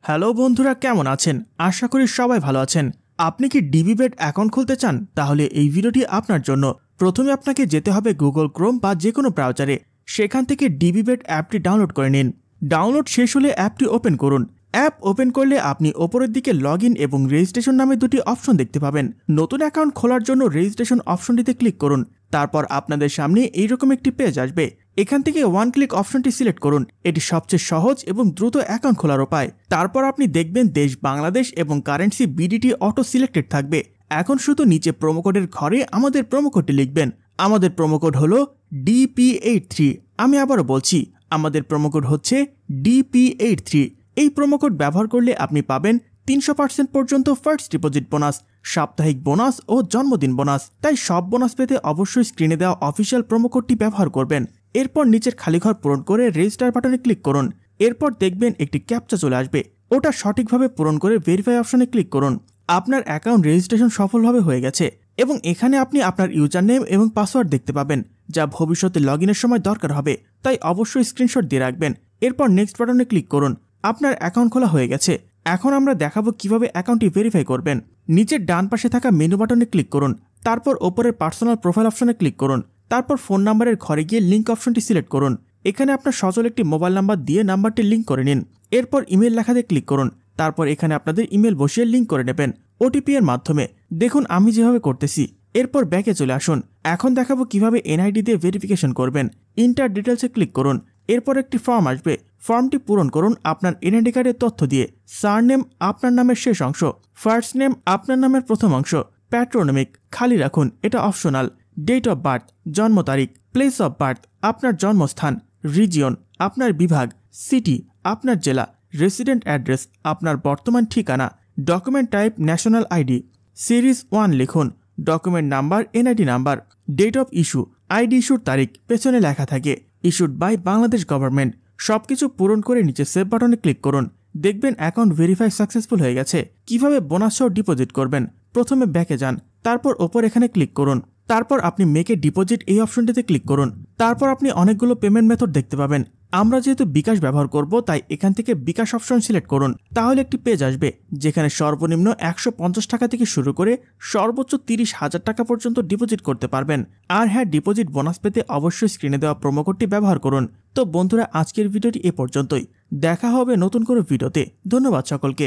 Hello বন্ধুরা, কেমন আছেন? আশা করি সবাই ভালো আছেন। আপনি কি ডিবিবেট অ্যাকাউন্ট খুলতে চান? তাহলে এই ভিডিওটি আপনার জন্য। প্রথমে আপনাকে যেতে হবে গুগল ক্রোম বা যে কোনো ব্রাউজারে। সেখান থেকে ডিবিবেট অ্যাপটি ডাউনলোড করে নিন। ডাউনলোড শেষ হলে অ্যাপটি ওপেন করুন। অ্যাপ ওপেন করলে আপনি ওপরের দিকে লগ ইন এবং রেজিস্ট্রেশন নামে দুটি অপশন দেখতে পাবেন। নতুন অ্যাকাউন্ট খোলার জন্য রেজিস্ট্রেশন অপশনটিতে ক্লিক করুন। তারপর আপনাদের সামনে এইরকম একটি পেজ আসবে। এখান থেকে ওয়ান ক্লিক অপশনটি সিলেক্ট করুন। এটি সবচেয়ে সহজ এবং দ্রুত অ্যাকাউন্ট খোলার উপায়। তারপর আপনি দেখবেন দেশ বাংলাদেশ এবং কারেন্সি বিডিটি অটো সিলেক্টেড থাকবে। এখন শুধু নিচে প্রোমোকোডের ঘরে আমাদের প্রোমোকোডটি লিখবেন। আমাদের প্রোমোকোড হলো DP83। আমি আবারও বলছি, আমাদের প্রোমোকোড হচ্ছে DP83। এই প্রোমোকোড ব্যবহার করলে আপনি পাবেন 300% পর্যন্ত ফার্স্ট ডিপোজিট বোনাস, সাপ্তাহিক বোনাস ও জন্মদিন বোনাস। তাই সব বোনাস পেতে অবশ্যই স্ক্রিনে দেওয়া অফিসিয়াল প্রোমোকোডটি ব্যবহার করবেন। এরপর নিচের খালি ঘর পূরণ করে রেজিস্টার বাটনে ক্লিক করুন। এরপর দেখবেন একটি ক্যাপচা চলে আসবে। ওটা সঠিকভাবে পূরণ করে ভেরিফাই অপশনে ক্লিক করুন। আপনার অ্যাকাউন্ট রেজিস্ট্রেশন সফলভাবে হয়ে গেছে এবং এখানে আপনি আপনার ইউজার নেম এবং পাসওয়ার্ড দেখতে পাবেন, যা ভবিষ্যতে লগ ইনের সময় দরকার হবে। তাই অবশ্যই স্ক্রিনশট দিয়ে রাখবেন। এরপর নেক্সট বাটনে ক্লিক করুন। আপনার অ্যাকাউন্ট খোলা হয়ে গেছে। এখন আমরা দেখাবো কিভাবে অ্যাকাউন্টটি ভেরিফাই করবেন। নিচের ডান পাশে থাকা মেনু বাটনে ক্লিক করুন। তারপর ওপরের পার্সোনাল প্রোফাইল অপশনে ক্লিক করুন। তারপর ফোন নাম্বারের ঘরে গিয়ে লিঙ্ক অপশনটি সিলেক্ট করুন। এখানে আপনার সচল একটি মোবাইল নাম্বার দিয়ে নাম্বারটি লিঙ্ক করে নিন। এরপর ইমেল লেখাতে ক্লিক করুন। তারপর এখানে আপনাদের ইমেল বসিয়ে লিঙ্ক করে নেবেন ওটিপি এর মাধ্যমে। দেখুন আমি যেভাবে করতেছি। এরপর ব্যাকে চলে আসুন। এখন দেখাবো কিভাবে এনআইডি দিয়ে ভেরিফিকেশন করবেন। ইন্টার ডিটেলসে ক্লিক করুন। এরপর একটি ফর্ম আসবে। ফর্মটি পূরণ করুন আপনার এনআইডি কার্ডের তথ্য দিয়ে। সারনেম আপনার নামের শেষ অংশ, ফার্স্ট নেম আপনার নামের প্রথম অংশ, প্যাট্রোনমিক খালি রাখুন, এটা অপশনাল, ডেট অফ বার্থ জন্ম তারিখ, প্লেস অফ বার্থ আপনার জন্মস্থান, রিজিয়ন আপনার বিভাগ, সিটি আপনার জেলা, রেসিডেন্ট অ্যাড্রেস আপনার বর্তমান ঠিকানা, document type national ID, series 1 লিখুন, document number NID number, date of issue ID ইস্যুর তারিখ পেছনে লেখা থাকে, ইস্যুড বাই বাংলাদেশ গভর্নমেন্ট। সবকিছু পূরণ করে নিচে সেভ বাটনে ক্লিক করুন। দেখবেন অ্যাকাউন্ট ভেরিফাই সাকসেসফুল হয়ে গেছে। কিভাবে বোনাস সহ ডিপোজিট করবেন? প্রথমে ব্যাকে যান, তারপর ওপর এখানে ক্লিক করুন। তারপর আপনি মেকে ডিপোজিট এই অপশনটিতে ক্লিক করুন। তারপর আপনি অনেকগুলো পেমেন্ট মেথড দেখতে পাবেন। আমরা যেহেতু বিকাশ ব্যবহার করব, তাই এখান থেকে বিকাশ অপশন সিলেক্ট করুন। তাহলে একটি পেজ আসবে যেখানে সর্বনিম্ন 150 টাকা থেকে শুরু করে সর্বোচ্চ 30,000 টাকা পর্যন্ত ডিপোজিট করতে পারবেন। আর হ্যাঁ, ডিপোজিট বোনাস পেতে অবশ্যই স্ক্রিনে দেওয়া প্রোমোকোডটি ব্যবহার করুন। তো বন্ধুরা, আজকের ভিডিওটি এ পর্যন্তই। দেখা হবে নতুন কোনো ভিডিওতে। ধন্যবাদ সকলকে।